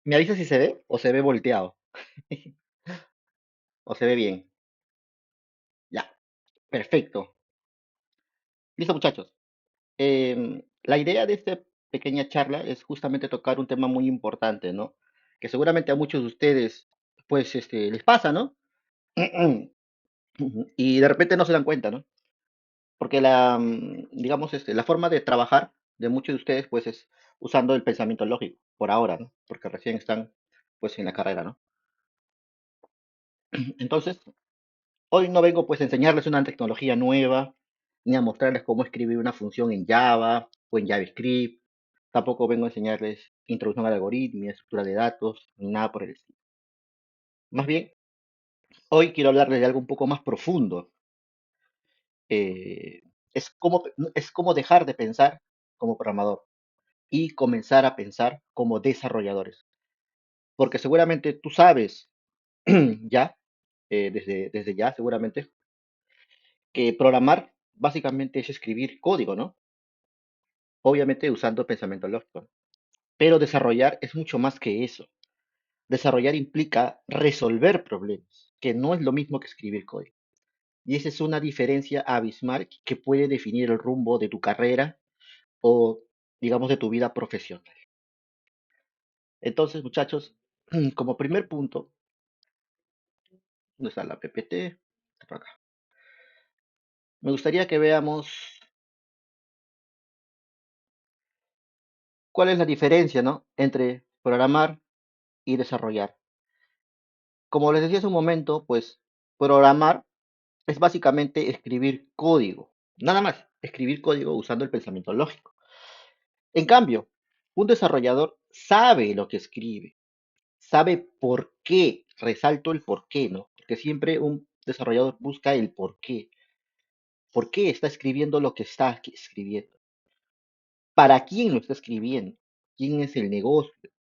¿Me avisa si se ve o se ve volteado? ¿O se ve bien? Ya, perfecto. Listo, muchachos. La idea de esta pequeña charla es justamente tocar un tema muy importante, ¿no? Que seguramente a muchos de ustedes, pues, les pasa, ¿no? Y de repente no se dan cuenta, ¿no? Porque digamos, la forma de trabajar de muchos de ustedes, pues, es usando el pensamiento lógico, por ahora, ¿no? Porque recién están, pues, en la carrera, ¿no? Entonces, hoy no vengo pues a enseñarles una tecnología nueva, ni a mostrarles cómo escribir una función en Java o en JavaScript. Tampoco vengo a enseñarles introducción al algoritmo, ni estructura de datos, ni nada por el estilo. Más bien, hoy quiero hablarles de algo un poco más profundo. Eh, es cómo dejar de pensar como programador y comenzar a pensar como desarrolladores. Porque seguramente tú sabes ya, desde ya seguramente, que programar básicamente es escribir código, ¿no? Obviamente usando pensamiento lógico. Pero desarrollar es mucho más que eso. Desarrollar implica resolver problemas, que no es lo mismo que escribir código. Y esa es una diferencia abismal que puede definir el rumbo de tu carrera o, digamos, de tu vida profesional. Entonces, muchachos, como primer punto, ¿dónde está la PPT? Está por acá. Me gustaría que veamos cuál es la diferencia, ¿no? Entre programar y desarrollar. Como les decía hace un momento, pues programar es básicamente escribir código, nada más, escribir código usando el pensamiento lógico. En cambio, un desarrollador sabe lo que escribe, sabe por qué, resalto el por qué, ¿no? Porque siempre un desarrollador busca el por qué está escribiendo lo que está escribiendo, para quién lo está escribiendo, quién es el negocio,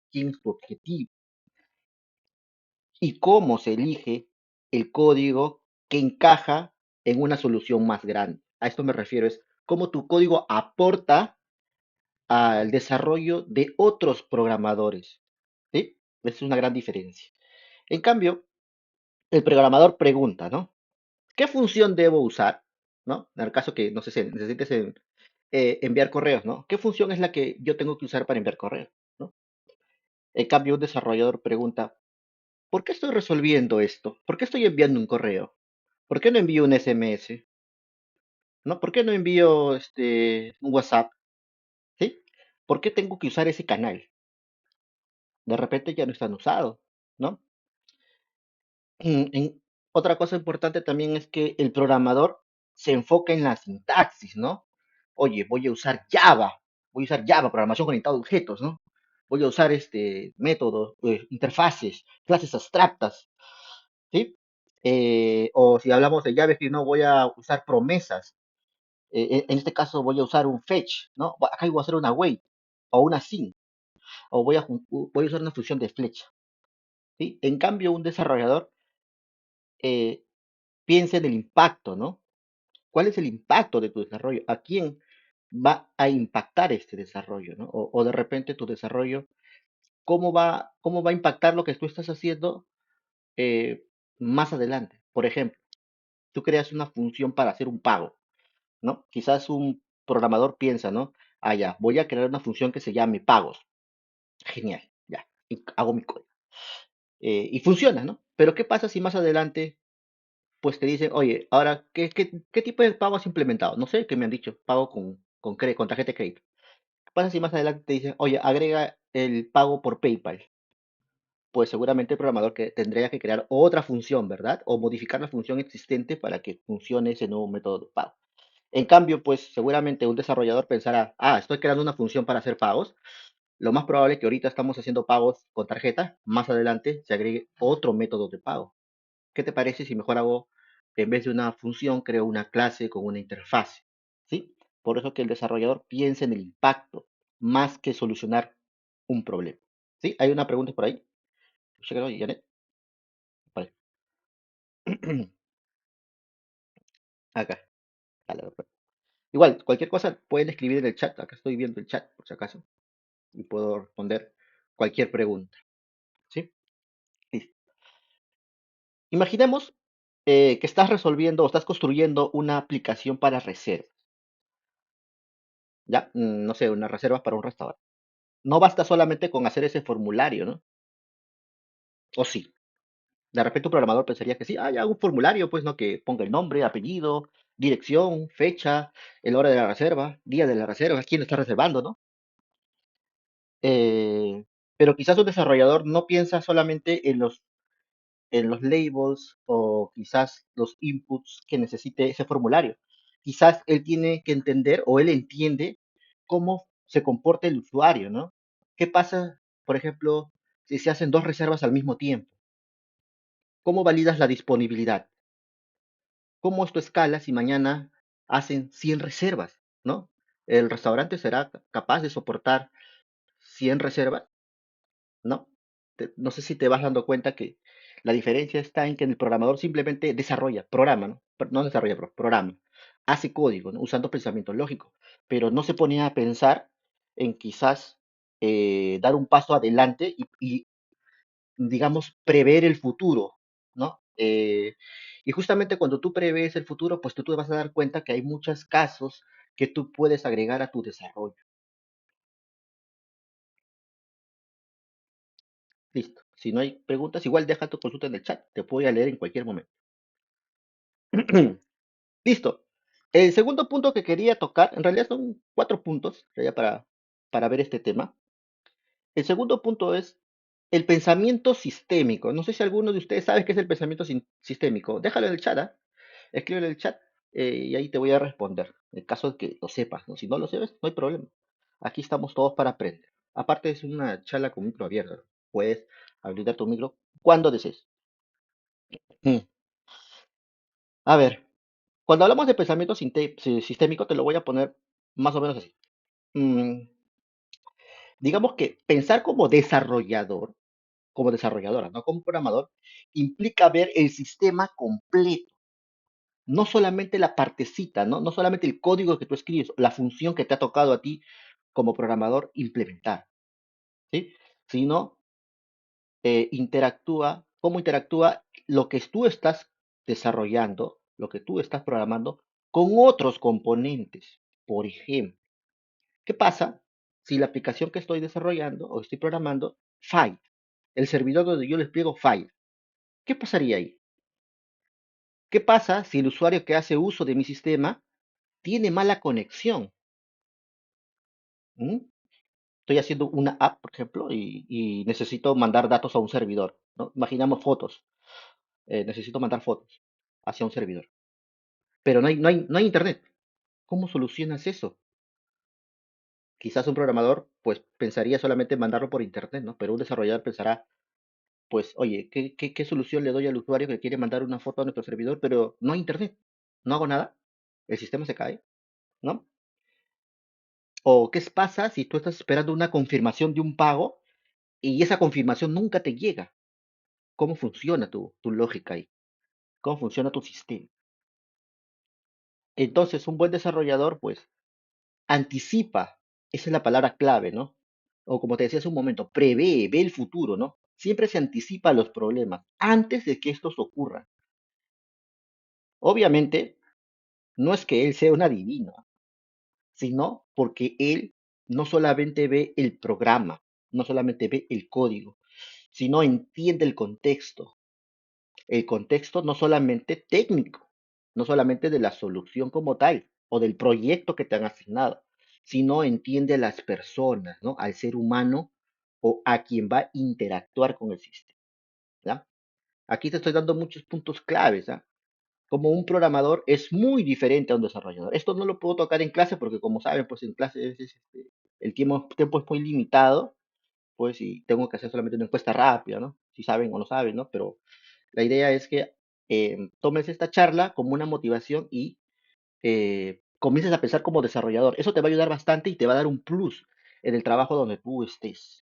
quién es su objetivo y cómo se elige el código que encaja en una solución más grande. A esto me refiero, es cómo tu código aporta al desarrollo de otros programadores. ¿Sí? Esa es una gran diferencia. En cambio, el programador pregunta, ¿no? ¿Qué función debo usar? ¿No? En el caso que, no sé, si necesites enviar correos, ¿no? ¿Qué función es la que yo tengo que usar para enviar correos? ¿No? En cambio, un desarrollador pregunta, ¿por qué estoy resolviendo esto? ¿Por qué estoy enviando un correo? ¿Por qué no envío un SMS? ¿No? ¿Por qué no envío un WhatsApp? ¿Sí? ¿Por qué tengo que usar ese canal? De repente ya no están usados, ¿no? Otra cosa importante también es que el programador se enfoca en la sintaxis, ¿no? Oye, voy a usar Java, programación orientada a objetos, ¿no? Voy a usar métodos, interfaces, clases abstractas, ¿sí? O si hablamos de JavaScript, no voy a usar promesas. En este caso voy a usar un fetch, ¿no? Acá voy a hacer una wait o una sin, o voy a usar una función de flecha, ¿sí? En cambio, un desarrollador eh, piensa en el impacto, ¿no? ¿Cuál es el impacto de tu desarrollo? ¿A quién va a impactar este desarrollo, ¿no? O de repente tu desarrollo, cómo va a impactar lo que tú estás haciendo eh, más adelante? Por ejemplo, tú creas una función para hacer un pago, ¿no? Quizás un programador piensa, ¿no? Ah, ya, voy a crear una función que se llame pagos. Genial, ya, y hago mi código. Y funciona, ¿no? Pero ¿qué pasa si más adelante, pues te dicen, oye, ahora, ¿qué tipo de pago has implementado? No sé, ¿qué me han dicho? Pago con tarjeta de crédito. ¿Qué pasa si más adelante te dicen, oye, agrega el pago por PayPal? Pues seguramente el programador que tendría que crear otra función, ¿verdad? O modificar la función existente para que funcione ese nuevo método de pago. En cambio, pues seguramente un desarrollador pensará, ah, estoy creando una función para hacer pagos. Lo más probable es que ahorita estamos haciendo pagos con tarjeta, más adelante se agregue otro método de pago. ¿Qué te parece si mejor hago, en vez de una función, creo una clase con una interfaz? ¿Sí? Por eso que el desarrollador piensa en el impacto más que solucionar un problema. ¿Sí? ¿Hay una pregunta por ahí? Chécalo, Janet. Vale. Acá. Dale, perfecto. Igual, cualquier cosa pueden escribir en el chat. Acá estoy viendo el chat, por si acaso, y puedo responder cualquier pregunta. Imaginemos que estás resolviendo o estás construyendo una aplicación para reservas, ¿ya? No sé, una reserva para un restaurante. No basta solamente con hacer ese formulario, ¿no? O sí. De repente un programador pensaría que sí, ya un formulario, pues, ¿no? Que ponga el nombre, apellido, dirección, fecha, el hora de la reserva, día de la reserva, quién está reservando, ¿no? Eh, pero quizás un desarrollador no piensa solamente en los labels o quizás los inputs que necesite ese formulario. Quizás él tiene que entender o él entiende cómo se comporta el usuario, ¿no? ¿Qué pasa, por ejemplo, si se hacen dos reservas al mismo tiempo? ¿Cómo validas la disponibilidad? ¿Cómo esto escala si mañana hacen 100 reservas, ¿no? ¿El restaurante será capaz de soportar 100 reservas? ¿No? No sé si te vas dando cuenta que la diferencia está en que el programador simplemente desarrolla, programa, ¿no? No desarrolla, programa, hace código, ¿no? Usando pensamiento lógico, pero no se pone a pensar en quizás dar un paso adelante digamos, prever el futuro, ¿no? Y justamente cuando tú prevés el futuro, pues tú te vas a dar cuenta que hay muchos casos que tú puedes agregar a tu desarrollo. Listo. Si no hay preguntas, igual deja tu consulta en el chat. Te voy a leer en cualquier momento. Listo. El segundo punto que quería tocar, en realidad son cuatro puntos ya para ver este tema. El segundo punto es el pensamiento sistémico. No sé si alguno de ustedes sabe qué es el pensamiento sistémico. Déjalo en el chat, ¿ah? Escríbelo en el chat y ahí te voy a responder. En caso de que lo sepas, ¿no? Si no lo sabes, no hay problema. Aquí estamos todos para aprender. Aparte es una charla con micro abierto. Puedes habilitar tu micro cuando desees. Mm. A ver, cuando hablamos de pensamiento sistémico, te lo voy a poner más o menos así. Mm, digamos que pensar como desarrolladora, no como programador, implica ver el sistema completo, no solamente la partecita, ¿no? No solamente el código que tú escribes, la función que te ha tocado a ti como programador implementar, ¿sí? Sino cómo interactúa lo que tú estás desarrollando, lo que tú estás programando con otros componentes. Por ejemplo, ¿qué pasa si la aplicación que estoy desarrollando o estoy programando falla? El servidor donde yo les pliego falla. ¿Qué pasaría ahí? ¿Qué pasa si el usuario que hace uso de mi sistema tiene mala conexión? ¿Mm? Estoy haciendo una app, por ejemplo, y necesito mandar datos a un servidor, ¿no? Imaginamos fotos. Necesito mandar fotos hacia un servidor. Pero no hay internet. ¿Cómo solucionas eso? Quizás un programador, pues, pensaría solamente en mandarlo por internet, ¿no? Pero un desarrollador pensará, pues, oye, ¿qué solución le doy al usuario que quiere mandar una foto a nuestro servidor, pero no hay internet? No hago nada. El sistema se cae, ¿no? ¿O qué pasa si tú estás esperando una confirmación de un pago y esa confirmación nunca te llega? ¿Cómo funciona tu lógica ahí? ¿Cómo funciona tu sistema? Entonces, un buen desarrollador, pues, anticipa, esa es la palabra clave, ¿no? O como te decía hace un momento, prevé, ve el futuro, ¿no? Siempre se anticipa a los problemas antes de que estos ocurran. Obviamente, no es que él sea un adivino, sino porque él no solamente ve el programa, no solamente ve el código, sino entiende el contexto no solamente técnico, no solamente de la solución como tal o del proyecto que te han asignado, sino entiende a las personas, ¿no? Al ser humano o a quien va a interactuar con el sistema, ¿ya? Aquí te estoy dando muchos puntos claves, ¿ah? Como un programador es muy diferente a un desarrollador. Esto no lo puedo tocar en clase porque, como saben, pues en clase el tiempo es muy limitado, pues y tengo que hacer solamente una encuesta rápida, ¿no? Si saben o no saben, ¿no? Pero la idea es que tomes esta charla como una motivación y comiences a pensar como desarrollador. Eso te va a ayudar bastante y te va a dar un plus en el trabajo donde tú estés.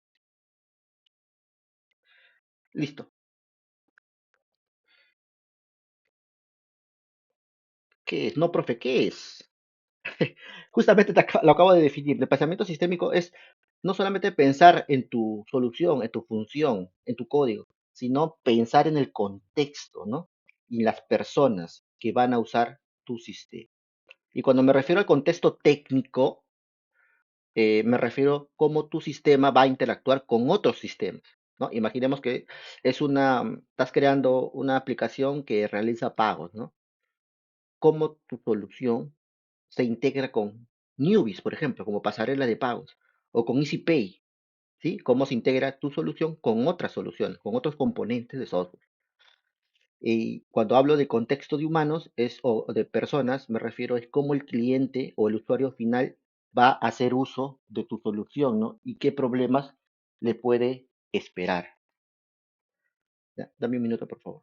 Listo. ¿Qué es? No, profe, ¿qué es? Justamente lo acabo de definir. El pensamiento sistémico es no solamente pensar en tu solución, en tu función, en tu código, sino pensar en el contexto, ¿no? Y las personas que van a usar tu sistema. Y cuando me refiero al contexto técnico, me refiero a cómo tu sistema va a interactuar con otros sistemas, ¿no? Imaginemos que estás creando una aplicación que realiza pagos, ¿no? Cómo tu solución se integra con Newbies, por ejemplo, como pasarela de pagos, o con EasyPay, ¿sí? Cómo se integra tu solución con otras soluciones, con otros componentes de software. Y cuando hablo de contexto de humanos o de personas, me refiero a cómo el cliente o el usuario final va a hacer uso de tu solución, ¿no? Y qué problemas le puede esperar. Ya, dame un minuto, por favor.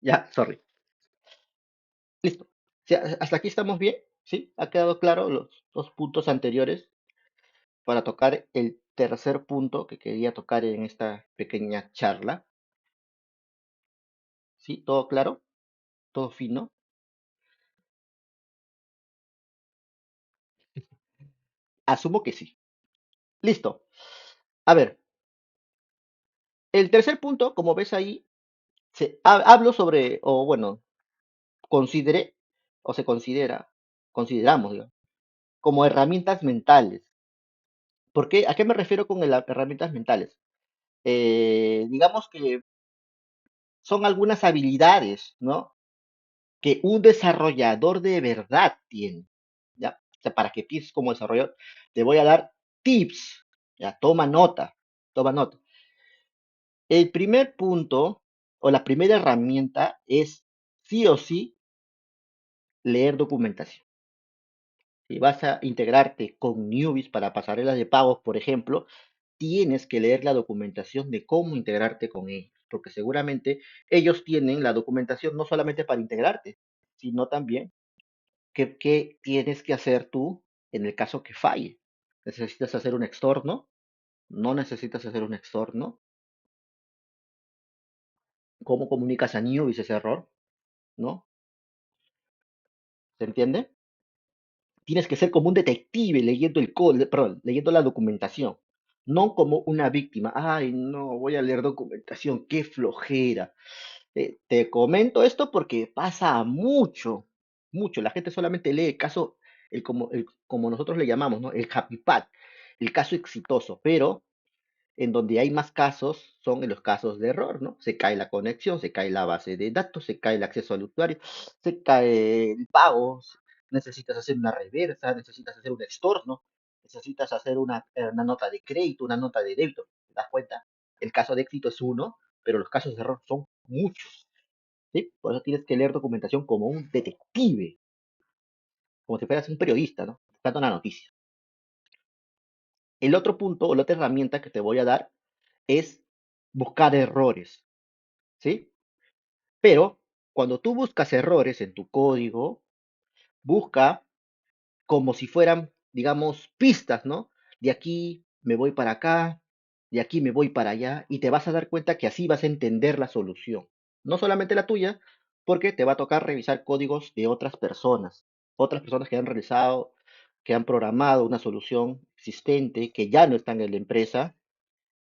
Ya, sorry. Listo. Sí, hasta aquí estamos bien, ¿sí? ¿Ha quedado claro los dos puntos anteriores para tocar el tercer punto que quería tocar en esta pequeña charla? ¿Sí? ¿Todo claro? ¿Todo fino? Asumo que sí. Listo. A ver, el tercer punto, como ves ahí, hablo sobre, o bueno, consideré, o se considera, consideramos, digo, como herramientas mentales. ¿Por qué? ¿A qué me refiero con herramientas mentales? Digamos que son algunas habilidades, ¿no? Que un desarrollador de verdad tiene, ¿ya? O sea, para que pienses como desarrollador, te voy a dar tips, ¿ya? Toma nota. El primer punto, o la primera herramienta es, sí o sí, leer documentación. Si vas a integrarte con Newbies para pasarelas de pagos, por ejemplo, tienes que leer la documentación de cómo integrarte con ellos, porque seguramente ellos tienen la documentación no solamente para integrarte, sino también qué tienes que hacer tú en el caso que falle. ¿Necesitas hacer un extorno? ¿No necesitas hacer un extorno? ¿Cómo comunicas a Newbies ese error? ¿No? ¿Se entiende? Tienes que ser como un detective leyendo el código, perdón, leyendo la documentación, no como una víctima. Ay, no, voy a leer documentación, qué flojera. Te comento esto porque pasa mucho, mucho. La gente solamente lee el caso, como nosotros le llamamos, ¿no? El happy path, el caso exitoso, pero en donde hay más casos son en los casos de error, ¿no? Se cae la conexión, se cae la base de datos, se cae el acceso al usuario, se cae el pago, necesitas hacer una reversa, necesitas hacer un extorno, necesitas hacer una nota de crédito, una nota de débito. ¿Te das cuenta? El caso de éxito es uno, pero los casos de error son muchos, ¿sí? Por eso tienes que leer documentación como un detective, como si fueras un periodista, ¿no? Buscando una noticia. El otro punto o la otra herramienta que te voy a dar es buscar errores. ¿Sí? Pero cuando tú buscas errores en tu código, busca como si fueran, digamos, pistas, ¿no? De aquí me voy para acá, de aquí me voy para allá, y te vas a dar cuenta que así vas a entender la solución. No solamente la tuya, porque te va a tocar revisar códigos de otras personas que han realizado, que han programado una solución existente, que ya no están en la empresa,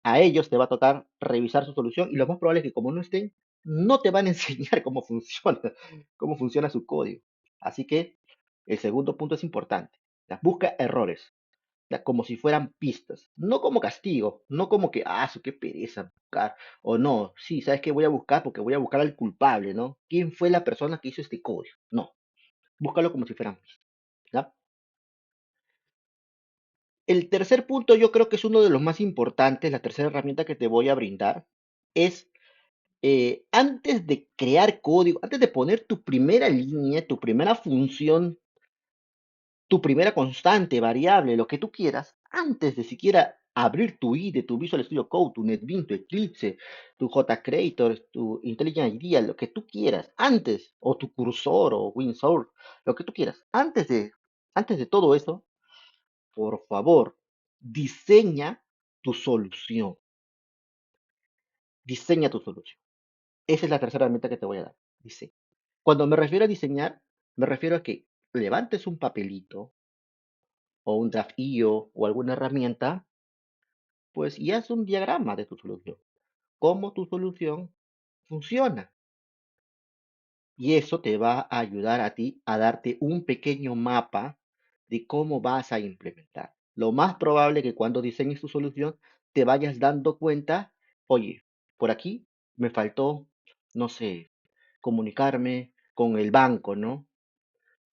a ellos te va a tocar revisar su solución y lo más probable es que como no estén, no te van a enseñar cómo funciona su código. Así que el segundo punto es importante. Busca errores, ya, como si fueran pistas, no como castigo, no como que, qué pereza buscar, o no, sí, ¿sabes qué voy a buscar? Porque voy a buscar al culpable, ¿no? ¿Quién fue la persona que hizo este código? No, búscalo como si fueran pistas, ¿ya? El tercer punto yo creo que es uno de los más importantes, la tercera herramienta que te voy a brindar, es antes de crear código, antes de poner tu primera línea, tu primera función, tu primera constante, variable, lo que tú quieras, antes de siquiera abrir tu IDE, tu Visual Studio Code, tu NetBeans, tu Eclipse, tu JCreator, tu IntelliJ IDEA, lo que tú quieras, antes, o tu cursor o WinSource, lo que tú quieras, antes de todo eso, por favor, diseña tu solución. Diseña tu solución. Esa es la tercera herramienta que te voy a dar. Diseña. Cuando me refiero a diseñar, me refiero a que levantes un papelito o un Draft.io o alguna herramienta, pues y haz un diagrama de tu solución, cómo tu solución funciona. Y eso te va a ayudar a ti a darte un pequeño mapa de cómo vas a implementar. Lo más probable que cuando diseñes tu solución te vayas dando cuenta, oye, por aquí me faltó, no sé, comunicarme con el banco, ¿no?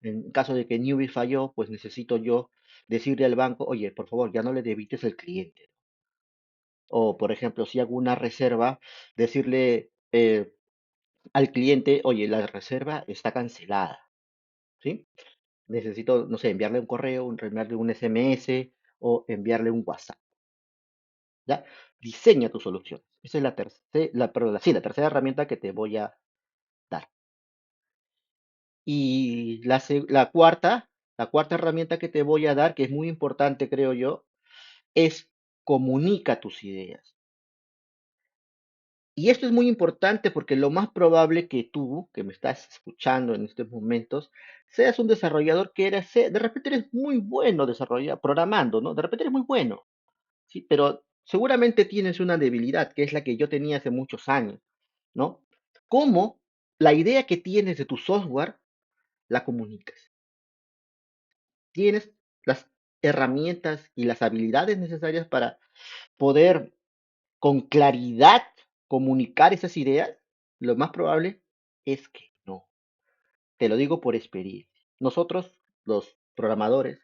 En caso de que Newbie falló, pues necesito yo decirle al banco, oye, por favor, ya no le debites al cliente. O, por ejemplo, si hago una reserva, decirle al cliente, oye, la reserva está cancelada, ¿sí? Necesito, no sé, enviarle un correo, enviarle un SMS o enviarle un WhatsApp, ¿ya? Diseña tu solución. Esa es la tercera, perdón, sí, la tercera herramienta que te voy a dar. Y la cuarta herramienta que te voy a dar, que es muy importante, creo yo, es comunica tus ideas. Y esto es muy importante porque lo más probable que tú, que me estás escuchando en estos momentos, seas un desarrollador que eres, de repente eres muy bueno desarrollando, programando, ¿no? De repente eres muy bueno, ¿sí? Pero seguramente tienes una debilidad, que es la que yo tenía hace muchos años, ¿no? ¿Cómo la idea que tienes de tu software la comunicas? ¿Tienes las herramientas y las habilidades necesarias para poder con claridad comunicar esas ideas? Lo más probable es que no. Te lo digo por experiencia. Nosotros, los programadores,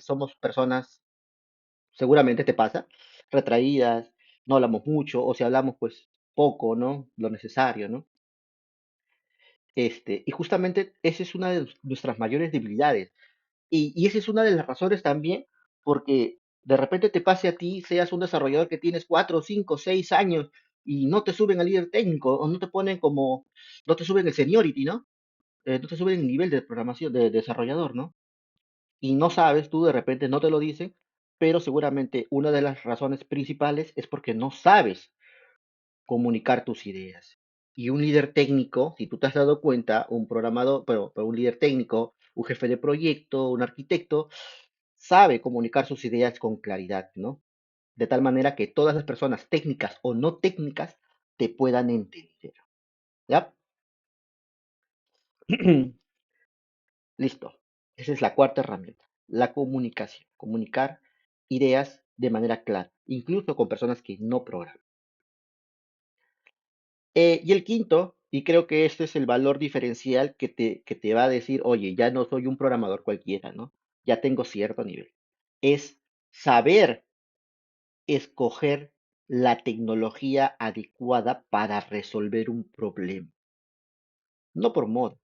somos personas, seguramente te pasa, retraídas, no hablamos mucho, o si hablamos, pues poco, ¿no? Lo necesario, ¿no? Y justamente esa es una de nuestras mayores debilidades. Y esa es una de las razones también porque de repente te pase a ti, seas un desarrollador que tienes 4, 5, 6 años y no te suben al líder técnico o no te ponen como, no te suben el seniority, ¿no? No te suben el nivel de programación, de desarrollador, ¿no? Y no sabes, tú de repente no te lo dicen, pero seguramente una de las razones principales es porque no sabes comunicar tus ideas. Y un líder técnico, si tú te has dado cuenta, un programador, pero un líder técnico, un jefe de proyecto, un arquitecto, sabe comunicar sus ideas con claridad, ¿no? De tal manera que todas las personas técnicas o no técnicas te puedan entender, ¿ya? Listo. Esa es la cuarta herramienta, la comunicación. Comunicar ideas de manera clara, incluso con personas que no programan. Y el quinto, y creo que este es el valor diferencial que te va a decir, oye, ya no soy un programador cualquiera, ¿no? Ya tengo cierto nivel. Es saber escoger la tecnología adecuada para resolver un problema. No por moda,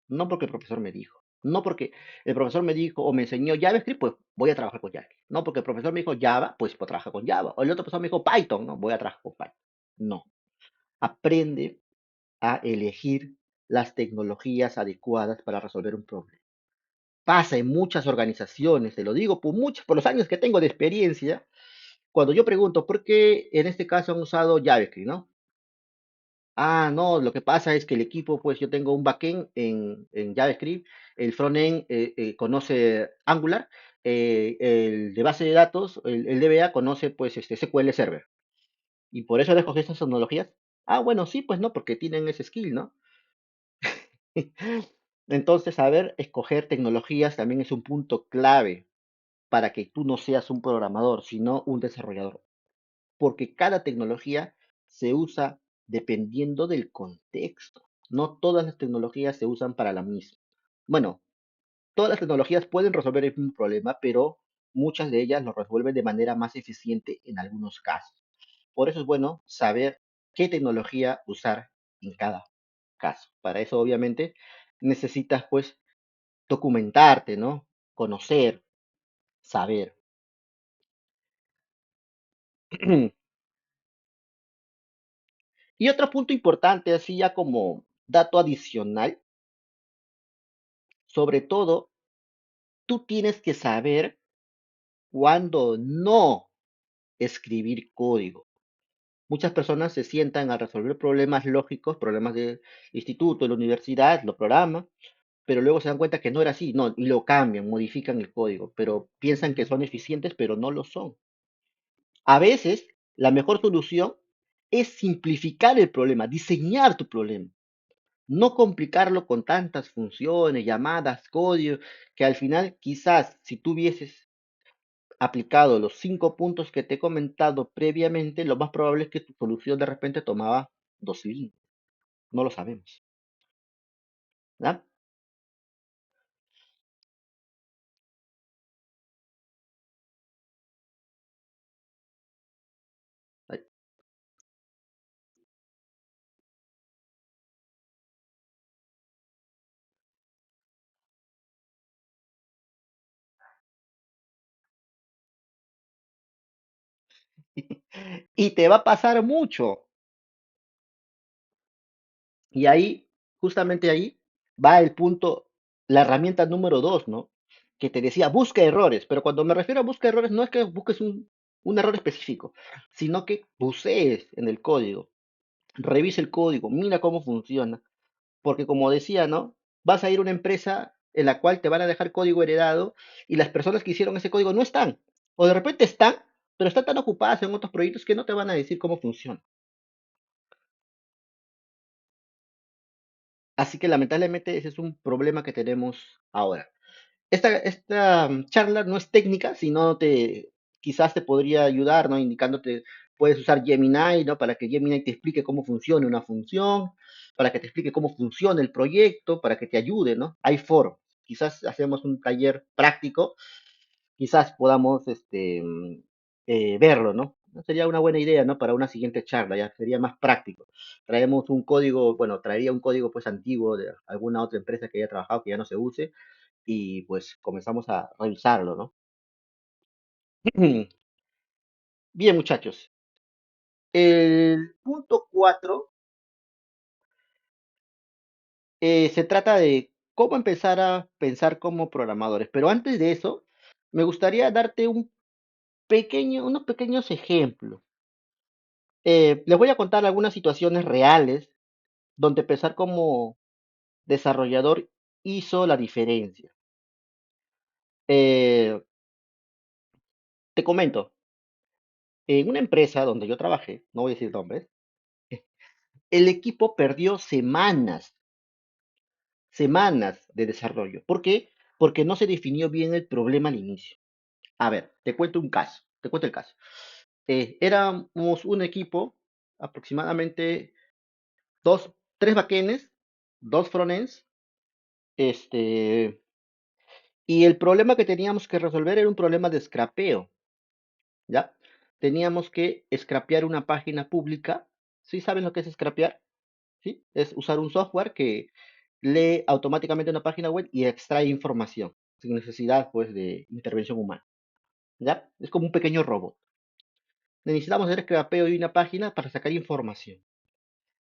no porque el profesor me dijo, no porque el profesor me dijo o me enseñó JavaScript, pues voy a trabajar con JavaScript. No porque el profesor me dijo Java, pues voy a trabajar con Java. O el otro profesor me dijo Python, no, voy a trabajar con Python. No. Aprende a elegir las tecnologías adecuadas para resolver un problema. Pasa en muchas organizaciones, te lo digo por los años que tengo de experiencia, cuando yo pregunto por qué en este caso han usado JavaScript, ¿no? Ah, no, lo que pasa es que el equipo, pues yo tengo un backend en JavaScript, el frontend conoce Angular, el de base de datos, el DBA conoce pues este SQL Server. Y por eso le escogí estas tecnologías. Ah, bueno, sí, pues no, porque tienen ese skill, ¿no? Entonces, saber escoger tecnologías también es un punto clave para que tú no seas un programador, sino un desarrollador. Porque cada tecnología se usa dependiendo del contexto. No todas las tecnologías se usan para la misma. Bueno, todas las tecnologías pueden resolver el mismo problema, pero muchas de ellas lo resuelven de manera más eficiente en algunos casos. Por eso es bueno saber qué tecnología usar en cada caso. Para eso, obviamente, necesitas pues documentarte, ¿no? Conocer, saber. Y otro punto importante, así ya como dato adicional, sobre todo, tú tienes que saber cuándo no escribir código. Muchas personas se sientan a resolver problemas lógicos, problemas del instituto, de la universidad, lo programan, pero luego se dan cuenta que no era así, no, y lo cambian, modifican el código, pero piensan que son eficientes, pero no lo son. A veces, la mejor solución es simplificar el problema, diseñar tu problema, no complicarlo con tantas funciones, llamadas, código, que al final quizás si tú hubieses aplicado los 5 puntos que te he comentado previamente, lo más probable es que tu solución de repente tomaba 2 líneas. No lo sabemos. ¿Ya? Y te va a pasar mucho. Y ahí, justamente ahí, va el punto, la herramienta número 2, ¿no? Que te decía, busca errores, pero cuando me refiero a busca errores, no es que busques un error específico, sino que bucees en el código, revise el código, mira cómo funciona, porque como decía, ¿no? Vas a ir a una empresa en la cual te van a dejar código heredado y las personas que hicieron ese código no están, o de repente están, pero están tan ocupadas en otros proyectos que no te van a decir cómo funciona. Así que lamentablemente ese es un problema que tenemos ahora. Esta charla no es técnica, sino quizás te podría ayudar, ¿no? Indicándote, puedes usar Gemini, ¿no? Para que Gemini te explique cómo funciona una función, para que te explique cómo funciona el proyecto, para que te ayude, ¿no? Hay foros. Quizás hacemos un taller práctico, quizás podamos verlo, ¿no? Sería una buena idea, ¿no? Para una siguiente charla, ya sería más práctico. Traemos un código, bueno, traería un código pues antiguo de alguna otra empresa que haya trabajado, que ya no se use, y pues comenzamos a revisarlo, ¿no? Bien, muchachos. El punto 4 se trata de cómo empezar a pensar como programadores. Pero antes de eso, me gustaría darte unos pequeños ejemplos. Les voy a contar algunas situaciones reales donde pensar como desarrollador hizo la diferencia. Eh, Te comento, en una empresa donde yo trabajé, no voy a decir nombres, el equipo perdió semanas de desarrollo. ¿Por qué? Porque no se definió bien el problema al inicio. A ver, te cuento un caso, te cuento el caso. Éramos un equipo, aproximadamente tres backends, dos frontends, este, y el problema que teníamos que resolver era un problema de scrapeo, ¿ya? Teníamos que scrapear una página pública. ¿Sí saben lo que es scrapear? ¿Sí? Es usar un software que lee automáticamente una página web y extrae información sin necesidad, pues, de intervención humana. ¿Ya? Es como un pequeño robot. Necesitamos hacer scrapeo de una página para sacar información.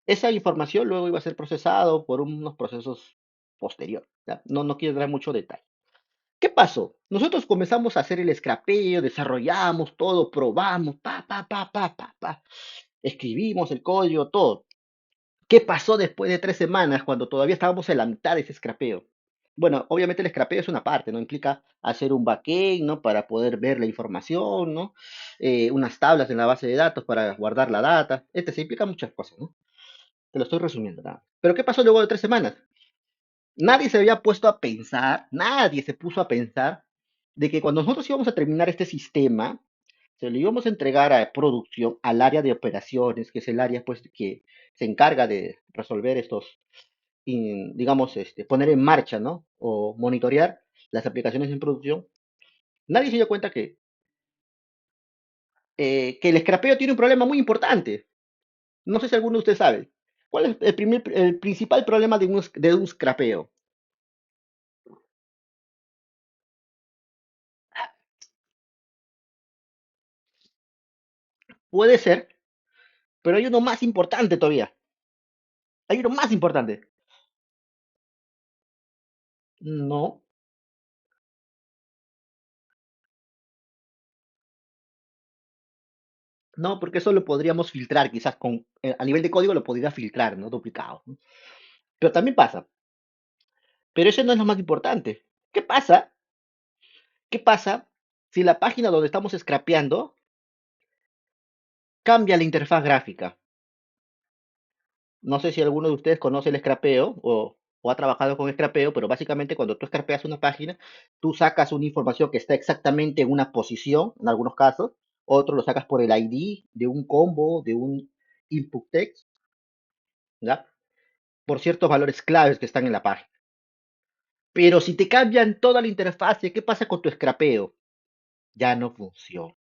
Esa información luego iba a ser procesado por unos procesos posteriores. ¿Ya? No, no quiero dar mucho detalle. ¿Qué pasó? Nosotros comenzamos a hacer el scrapeo, desarrollamos todo, probamos, escribimos el código, todo. ¿Qué pasó después de 3 semanas cuando todavía estábamos en la mitad de ese scrapeo? Bueno, obviamente el scrapeo es una parte, ¿no? Implica hacer un backend, ¿no? Para poder ver la información, ¿no? Unas tablas en la base de datos para guardar la data. Se implica muchas cosas, ¿no? Te lo estoy resumiendo, nada. Pero ¿qué pasó luego de 3 semanas? Nadie se había puesto a pensar, nadie se puso a pensar de que cuando nosotros íbamos a terminar este sistema, se lo íbamos a entregar a producción, al área de operaciones, que es el área pues que se encarga de resolver estos, digamos, poner en marcha, ¿no? O monitorear las aplicaciones en producción. Nadie se dio cuenta que el scrapeo tiene un problema muy importante. No sé si alguno de ustedes sabe. ¿Cuál es el principal problema de un scrapeo? Puede ser, pero hay uno más importante todavía. Hay uno más importante. No, No, porque eso lo podríamos filtrar, quizás a nivel de código lo podría filtrar, ¿no? Duplicado, ¿no? Pero también pasa. Pero eso no es lo más importante. ¿Qué pasa? ¿Qué pasa si la página donde estamos scrapeando cambia la interfaz gráfica? No sé si alguno de ustedes conoce el scrapeo o ha trabajado con scrapeo, pero básicamente cuando tú scrapeas una página, tú sacas una información que está exactamente en una posición, en algunos casos, otros lo sacas por el ID de un combo, de un input text, ¿ya? Por ciertos valores claves que están en la página. Pero si te cambian toda la interfase, ¿qué pasa con tu scrapeo? Ya no funciona.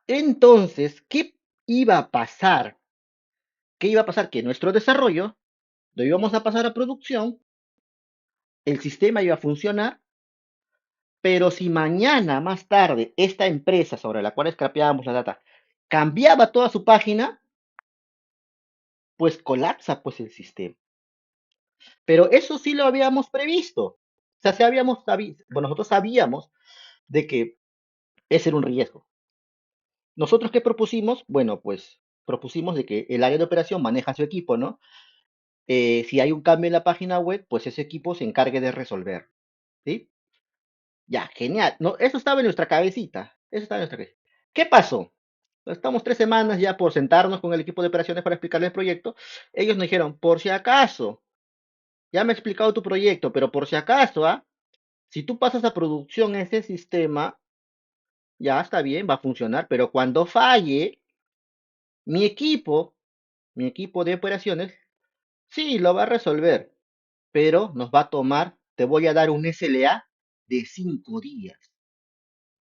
Entonces, ¿qué iba a pasar? ¿Qué iba a pasar? Que nuestro desarrollo lo íbamos a pasar a producción, el sistema iba a funcionar, pero si mañana más tarde esta empresa sobre la cual scrapeábamos la data cambiaba toda su página, pues colapsa pues el sistema. Pero eso sí lo habíamos previsto. O sea, bueno, nosotros sabíamos de que ese era un riesgo. ¿Nosotros qué propusimos? Bueno, pues propusimos de que el área de operación maneja su equipo, ¿no? Si hay un cambio en la página web, pues ese equipo se encargue de resolver, ¿sí? Ya, genial. No, eso estaba en nuestra cabecita. Eso estaba en nuestra cabecita. ¿Qué pasó? Estamos 3 semanas ya por sentarnos con el equipo de operaciones para explicarle el proyecto. Ellos nos dijeron, por si acaso, ya me he explicado tu proyecto, pero por si acaso, ¿ah? Si tú pasas a producción ese sistema, ya está bien, va a funcionar, pero cuando falle, mi equipo, mi equipo de operaciones, sí, lo va a resolver, pero nos va a tomar, te voy a dar un SLA de 5 días.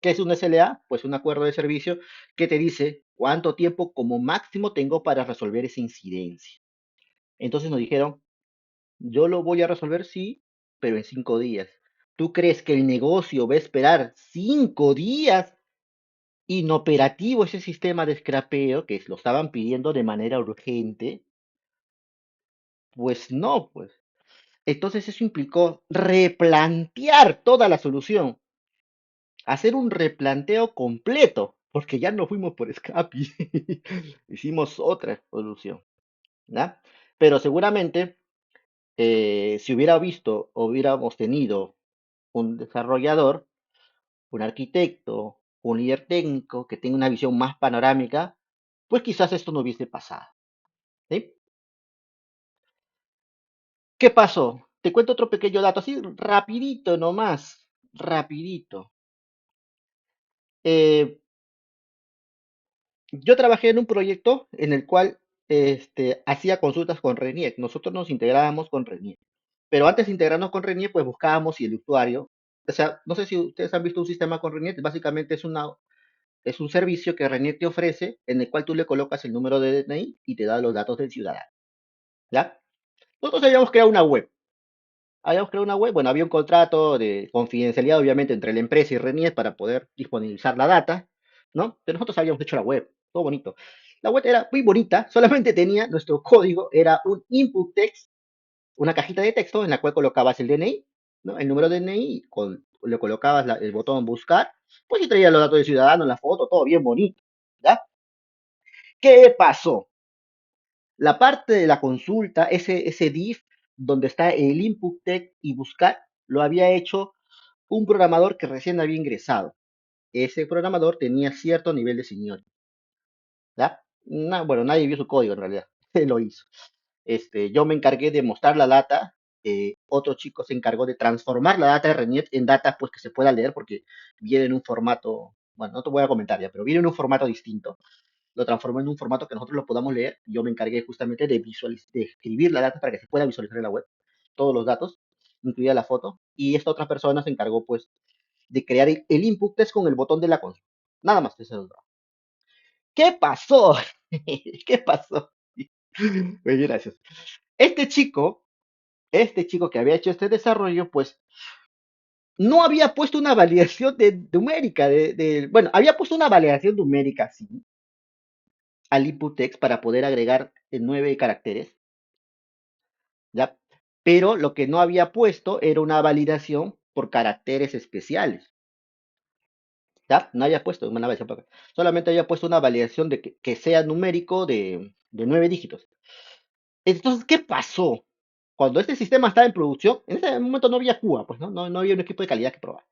¿Qué es un SLA? Pues un acuerdo de servicio que te dice cuánto tiempo como máximo tengo para resolver esa incidencia. Entonces nos dijeron, yo lo voy a resolver, sí, pero en 5 días. ¿Tú crees que el negocio va a esperar 5 días inoperativo ese sistema de scrapeo que lo estaban pidiendo de manera urgente? Pues no, pues. Entonces eso implicó replantear toda la solución, hacer un replanteo completo, porque ya no fuimos por Scrappy, hicimos otra solución, ¿ya? Pero seguramente, si hubiéramos tenido un desarrollador, un arquitecto, un líder técnico que tenga una visión más panorámica, pues quizás esto no hubiese pasado, ¿sí? ¿Qué pasó? Te cuento otro pequeño dato, así rapidito nomás, rapidito. Eh, yo trabajé en un proyecto en el cual hacía consultas con RENIEC. Nosotros nos integrábamos con RENIEC. Pero antes de integrarnos con RENIEC, pues buscábamos si el usuario, o sea, no sé si ustedes han visto un sistema con RENIEC, básicamente es un servicio que RENIEC te ofrece en el cual tú le colocas el número de DNI y te da los datos del ciudadano. ¿Ya? Nosotros habíamos creado una web. Bueno, había un contrato de confidencialidad, obviamente, entre la empresa y RENIEC para poder disponibilizar la data, ¿no? Pero nosotros habíamos hecho la web, todo bonito. La web era muy bonita, solamente tenía nuestro código, era un input text, una cajita de texto en la cual colocabas el DNI, ¿no? El número de DNI, le colocabas el botón buscar, pues y traía los datos del ciudadano, la foto, todo bien bonito, ¿ya? ¿Qué pasó? La parte de la consulta, ese div donde está el input text y buscar, lo había hecho un programador que recién había ingresado. Ese programador tenía cierto nivel de senior, ¿ya? Bueno, nadie vio su código en realidad, él lo hizo. Yo me encargué de mostrar la data, otro chico se encargó de transformar la data de RENIET en data pues que se pueda leer porque viene en un formato, bueno, no te voy a comentar ya, pero viene en un formato distinto. Lo transformó en un formato que nosotros lo podamos leer. Yo me encargué justamente de escribir la data para que se pueda visualizar en la web, todos los datos, incluida la foto, y esta otra persona se encargó pues de crear el input test con el botón de la consola. Nada más. ¿Qué pasó? ¿Qué pasó? Muy gracias. Este chico, este chico que había hecho este desarrollo, pues no había puesto una validación numérica, bueno, había puesto una validación numérica, sí, al input text para poder agregar 9 caracteres, ¿ya? Pero lo que no había puesto era una validación por caracteres especiales. ¿ya? No había puesto una validación para solamente había puesto una validación de que sea numérico de 9 dígitos. Entonces, ¿qué pasó? Cuando este sistema estaba en producción, en ese momento no había Cuba, pues no había un equipo de calidad que probar.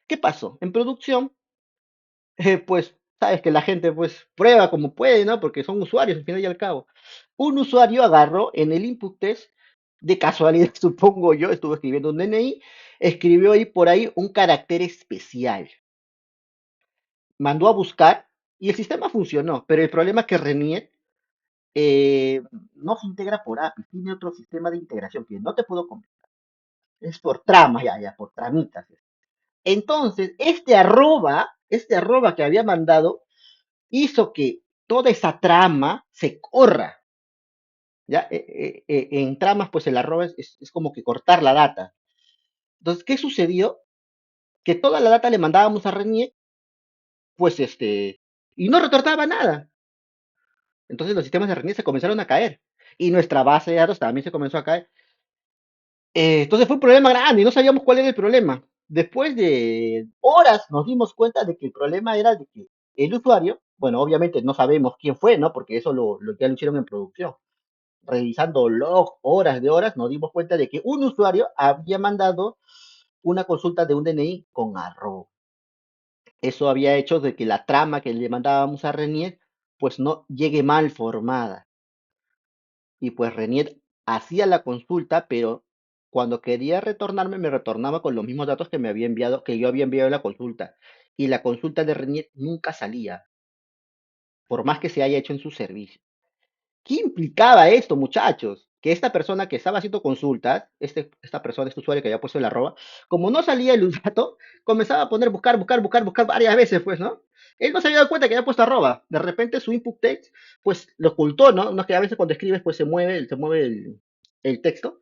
¿Qué pasó? En producción, pues sabes que la gente pues prueba como puede, ¿no? Porque son usuarios al final y al cabo. Un usuario agarró en el input test, de casualidad supongo yo, estuvo escribiendo un DNI, escribió ahí por ahí un carácter especial. Mandó a buscar y el sistema funcionó, pero el problema es que Renier eh, no se integra por API, tiene otro sistema de integración que no te puedo comentar. Es por tramas, ya, por tramitas. Entonces, este arroba que había mandado, hizo que toda esa trama se corra. ¿Ya? En tramas, pues el arroba es como que cortar la data. Entonces, ¿qué sucedió? Que toda la data le mandábamos a Renier, pues y no retornaba nada. Entonces los sistemas de Renier se comenzaron a caer. Y nuestra base de datos también se comenzó a caer. Entonces fue un problema grande y no sabíamos cuál era el problema. Después de horas nos dimos cuenta de que el problema era de que el usuario, bueno, obviamente no sabemos quién fue, ¿no? Porque eso ya lo hicieron en producción. Revisando log, horas de horas, nos dimos cuenta de que un usuario había mandado una consulta de un DNI con arroba. Eso había hecho de que la trama que le mandábamos a Renier, pues no llegue mal formada. Y pues Renier hacía la consulta, pero cuando quería retornarme, me retornaba con los mismos datos que me había enviado, que yo había enviado en la consulta. Y la consulta de Renier nunca salía, por más que se haya hecho en su servicio. ¿Qué implicaba esto, muchachos? Que esta persona que estaba haciendo consultas, esta persona, este usuario que había puesto el arroba, como no salía el dato, comenzaba a poner buscar, buscar, buscar, buscar varias veces, pues, ¿no? Él no se había dado cuenta que había puesto arroba. De repente su input text, pues, lo ocultó, ¿no? No es que a veces cuando escribes, pues, se mueve el texto.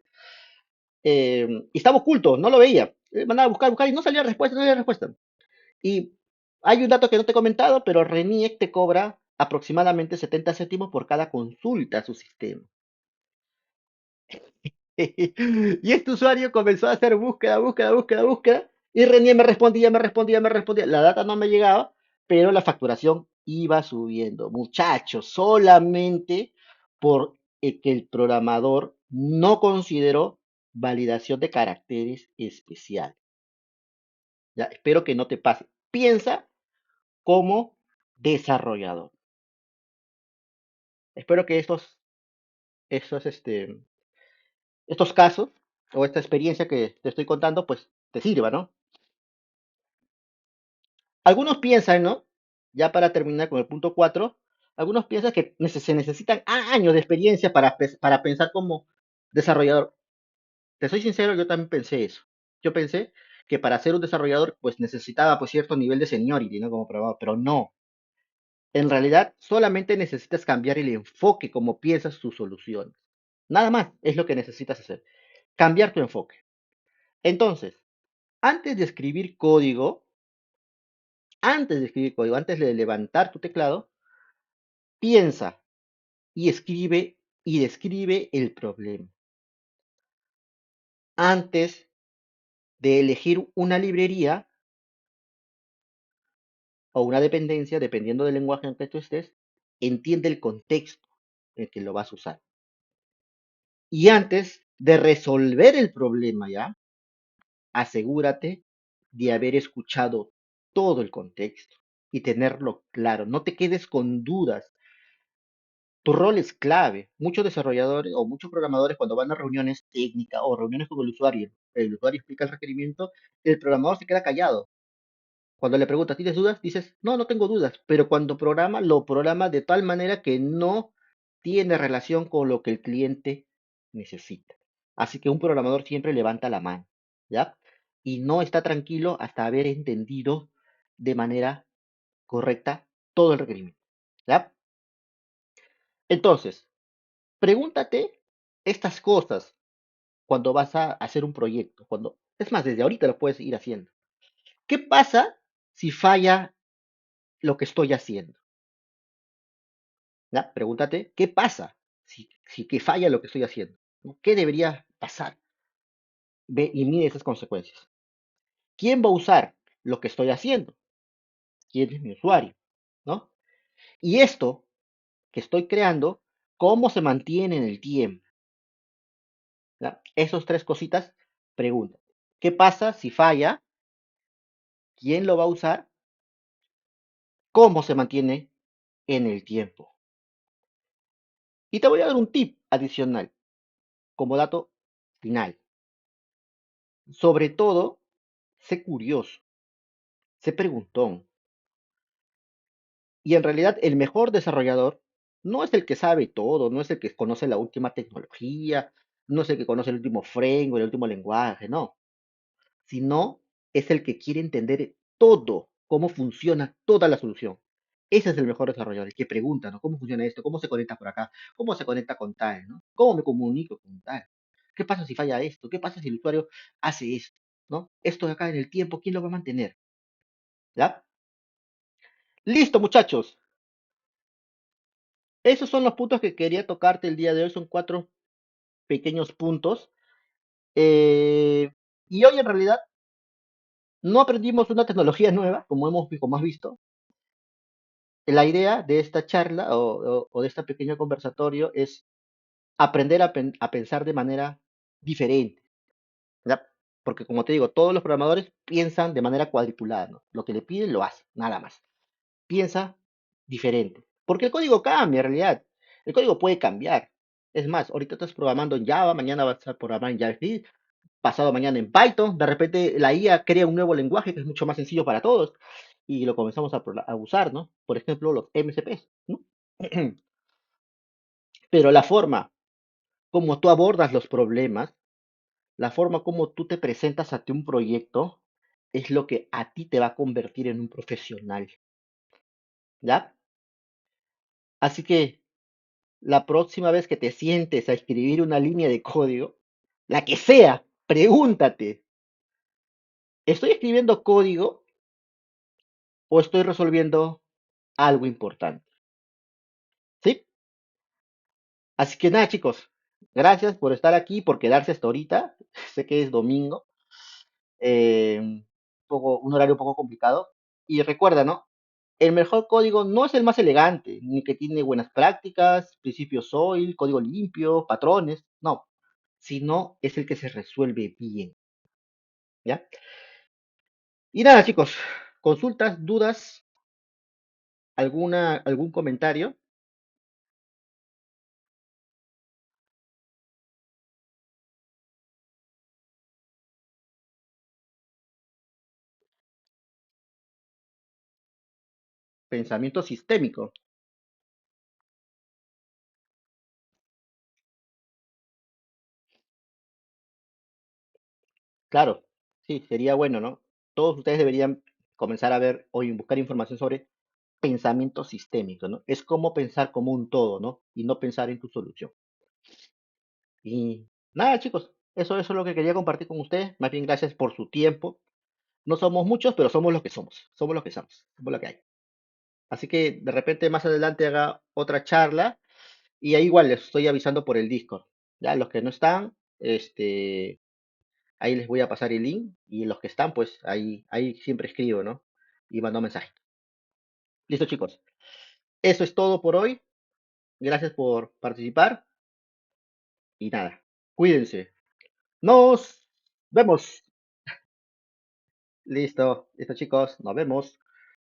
Y estaba oculto, no lo veía. Mandaba a buscar, buscar y no salía respuesta, no salía respuesta. Y hay un dato que no te he comentado, pero RENIEC te cobra aproximadamente 70 céntimos por cada consulta a su sistema. Y este usuario comenzó a hacer búsqueda, búsqueda, búsqueda, búsqueda, y Renier me respondía, me respondía, me respondía. La data no me llegaba, pero la facturación iba subiendo. Muchachos, solamente por que el programador no consideró validación de caracteres especial. ¿Ya? Espero que no te pase. Piensa como desarrollador. Espero que estos, estos casos o esta experiencia que te estoy contando, pues te sirva, ¿no? Algunos piensan, ¿no? Ya para terminar con el punto 4, algunos piensan que se necesitan años de experiencia para pensar como desarrollador. Te soy sincero, yo también pensé eso. Yo pensé que para ser un desarrollador, pues necesitaba pues cierto nivel de seniority, ¿no? Como programador, pero no. En realidad, solamente necesitas cambiar el enfoque como piensas tus soluciones. Nada más es lo que necesitas hacer. Cambiar tu enfoque. Entonces, antes de escribir código, antes de levantar tu teclado, piensa y escribe y describe el problema. Antes de elegir una librería o una dependencia, dependiendo del lenguaje en que tú estés, entiende el contexto en que lo vas a usar. Y antes de resolver el problema ya, asegúrate de haber escuchado todo el contexto y tenerlo claro. No te quedes con dudas. Tu rol es clave. Muchos desarrolladores o muchos programadores cuando van a reuniones técnicas o reuniones con el usuario explica el requerimiento, el programador se queda callado. Cuando le preguntas, ¿tienes dudas? Dices, no, no tengo dudas. Pero cuando programa, lo programa de tal manera que no tiene relación con lo que el cliente necesita. Así que un programador siempre levanta la mano, ¿ya? Y no está tranquilo hasta haber entendido de manera correcta todo el requerimiento, ¿ya? Entonces, pregúntate estas cosas cuando vas a hacer un proyecto, es más, desde ahorita lo puedes ir haciendo. ¿Qué pasa si falla lo que estoy haciendo? ¿Ya? Pregúntate, ¿qué pasa si que falla lo que estoy haciendo? ¿No? ¿Qué debería pasar? Ve y mide esas consecuencias. ¿Quién va a usar lo que estoy haciendo? quién es mi usuario, ¿no? Y esto que estoy creando, ¿cómo se mantiene en el tiempo? ¿Ya? Esos tres cositas, pregunta. ¿Qué pasa si falla? ¿Quién lo va a usar? ¿Cómo se mantiene en el tiempo? Y te voy a dar un tip adicional como dato final. Sobre todo, sé curioso, sé preguntón. Y en realidad el mejor desarrollador no es el que sabe todo, no es el que conoce la última tecnología, no es el que conoce el último framework, el último lenguaje, no, sino es el que quiere entender todo, cómo funciona toda la solución. Ese es el mejor desarrollador, el que pregunta, ¿no? ¿Cómo funciona esto? ¿Cómo se conecta por acá? ¿Cómo se conecta con tal? ¿No? ¿Cómo me comunico con tal? ¿Qué pasa si falla esto? ¿Qué pasa si el usuario hace esto? ¿No? Esto de acá en el tiempo, ¿quién lo va a mantener? ¿Ya? Listo, muchachos. Esos son los puntos que quería tocarte el día de hoy. Son cuatro pequeños puntos. Eh, y hoy en realidad no aprendimos una tecnología nueva, como has visto. La idea de esta charla o de este pequeño conversatorio es aprender a pensar de manera diferente, ¿ya? Porque como te digo, todos los programadores piensan de manera cuadriculada, ¿no? Lo que le piden lo hace, nada más. Piensa diferente. Porque el código cambia en realidad. El código puede cambiar. Es más, ahorita estás programando en Java, mañana vas a programar en JavaScript, pasado mañana en Python, de repente la IA crea un nuevo lenguaje que es mucho más sencillo para todos y lo comenzamos a usar, ¿no? Por ejemplo, los MCPs, ¿no? Pero la forma como tú abordas los problemas, la forma como tú te presentas ante un proyecto, es lo que a ti te va a convertir en un profesional, ¿ya? Así que la próxima vez que te sientes a escribir una línea de código, la que sea, pregúntate, ¿estoy escribiendo código o estoy resolviendo algo importante? ¿Sí? Así que nada, chicos, gracias por estar aquí, por quedarse hasta ahorita. Sé que es domingo, un horario un poco complicado. Y recuerda, ¿no? El mejor código no es el más elegante, ni que tiene buenas prácticas, principios SOIL, código limpio, patrones, no, sino es el que se resuelve bien, ¿ya? Y nada, chicos, consultas, dudas, algún comentario, pensamiento sistémico, claro, sí, sería bueno, ¿no? Todos ustedes deberían comenzar a ver o buscar información sobre pensamiento sistémico, ¿no? Es como pensar como un todo, ¿no? Y no pensar en tu solución. Y nada, chicos, eso es lo que quería compartir con ustedes. Más bien, gracias por su tiempo. No somos muchos, pero somos los que somos. Somos los que somos. Somos lo que hay. Así que de repente más adelante haga otra charla y ahí igual les estoy avisando por el Discord. Ya, los que no están, ahí les voy a pasar el link y los que están, pues ahí siempre escribo, ¿no? Y mando mensaje. Listo, chicos. Eso es todo por hoy. Gracias por participar y nada, cuídense. Nos vemos. Listo, listo chicos, nos vemos.